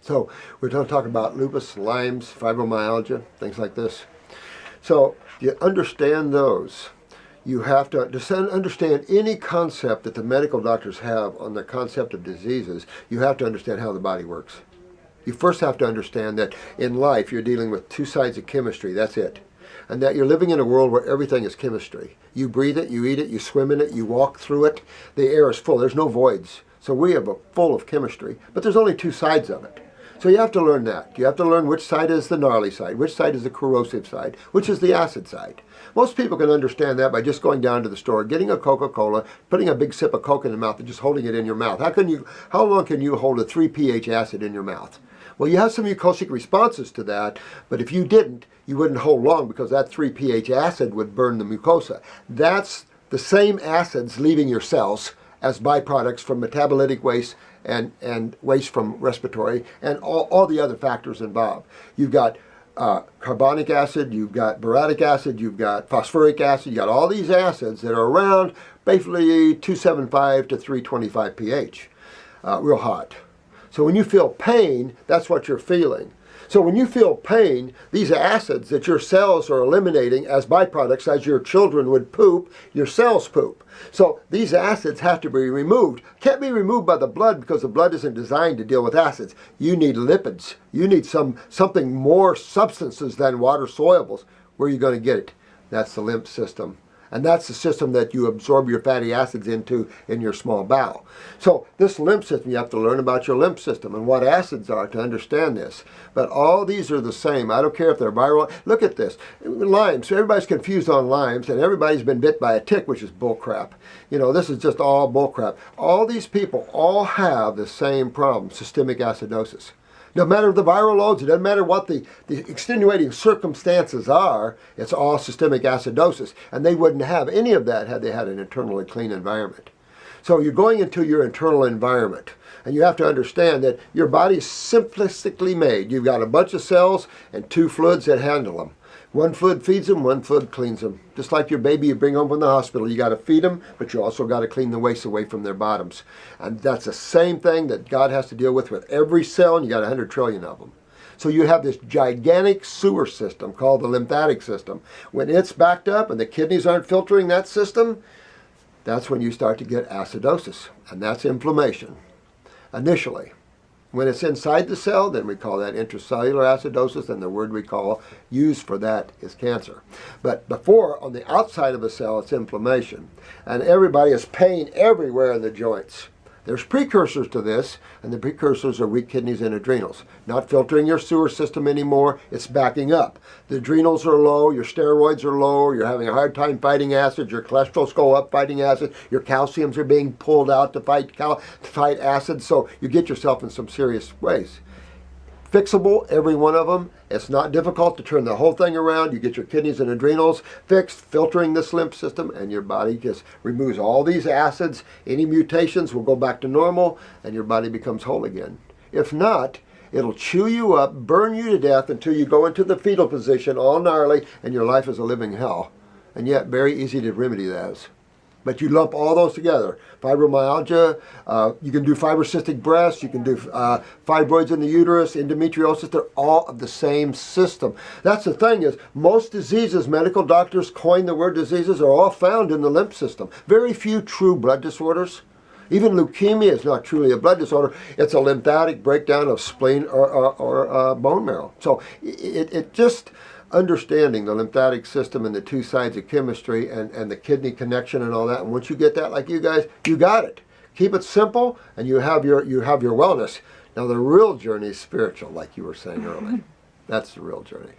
So we're going to talk about lupus, Lyme's, fibromyalgia, things like this. So you understand those. You have to understand any concept that the medical doctors have on the concept of diseases. You have to understand how the body works. You first have to understand that in life you're dealing with two sides of chemistry, that's it. And that you're living in a world where everything is chemistry. You breathe it, you eat it, you swim in it, you walk through it. The air is full, there's no voids. So we have a full of chemistry, but there's only two sides of it. So you have to learn that. You have to learn which side is the gnarly side, which side is the corrosive side, which is the acid side. Most people can understand that by just going down to the store, getting a Coca-Cola, putting a big sip of Coke in the mouth and just holding it in your mouth. How long can you hold a 3 pH acid in your mouth? Well, you have some mucosic responses to that, but if you didn't, you wouldn't hold long because that 3 pH acid would burn the mucosa. That's the same acids leaving your cells as byproducts from metabolitic waste and waste from respiratory and all the other factors involved. You've got carbonic acid, you've got boracic acid, you've got phosphoric acid, you've got all these acids that are around basically 275 to 325 pH, real hot. So when you feel pain, that's what you're feeling. So when you feel pain, these acids that your cells are eliminating as byproducts, as your children would poop, your cells poop. So these acids have to be removed. Can't be removed by the blood because the blood isn't designed to deal with acids. You need lipids. You need something more substances than water solubles. Where are you going to get it? That's the lymph system. And that's the system that you absorb your fatty acids into in your small bowel. So this lymph system, you have to learn about your lymph system and what acids are to understand this. But all these are the same. I don't care if they're viral. Look at this. Lyme. So everybody's confused on Lyme's and everybody's been bit by a tick, which is bullcrap. You know, this is just all bullcrap. All these people all have the same problem, systemic acidosis. No matter the viral loads, it doesn't matter what the extenuating circumstances are, it's all systemic acidosis. And they wouldn't have any of that had they had an internally clean environment. So you're going into your internal environment. And you have to understand that your body is simplistically made. You've got a bunch of cells and two fluids that handle them. One fluid feeds them, one fluid cleans them. Just like your baby you bring home from the hospital, you got to feed them, but you also got to clean the waste away from their bottoms. And that's the same thing that God has to deal with every cell, and you got 100 trillion of them. So you have this gigantic sewer system called the lymphatic system. When it's backed up and the kidneys aren't filtering that system, that's when you start to get acidosis, and that's inflammation initially. When it's inside the cell, then we call that intracellular acidosis, and the word we use for that is cancer. But before, on the outside of a cell, it's inflammation. And everybody has pain everywhere in the joints. There's precursors to this, and the precursors are weak kidneys and adrenals. Not filtering your sewer system anymore, it's backing up. The adrenals are low, your steroids are low, you're having a hard time fighting acid, your cholesterol's go up fighting acid, your calciums are being pulled out to fight acid, so you get yourself in some serious ways. Fixable, every one of them. It's not difficult to turn the whole thing around. You get your kidneys and adrenals fixed, filtering this lymph system, and your body just removes all these acids. Any mutations will go back to normal, and your body becomes whole again. If not, it'll chew you up, burn you to death until you go into the fetal position, all gnarly, and your life is a living hell. And yet, very easy to remedy those. But you lump all those together. Fibromyalgia, you can do fibrocystic breast, you can do fibroids in the uterus, endometriosis, they're all of the same system. That's the thing is, most diseases, medical doctors coin the word diseases, are all found in the lymph system. Very few true blood disorders. Even leukemia is not truly a blood disorder. It's a lymphatic breakdown of spleen or bone marrow. So it just... understanding the lymphatic system and the two sides of chemistry and the kidney connection and all that. And once you get that, like you guys, you got it. Keep it simple, and you have your wellness. Now the real journey is spiritual, like you were saying earlier. That's the real journey.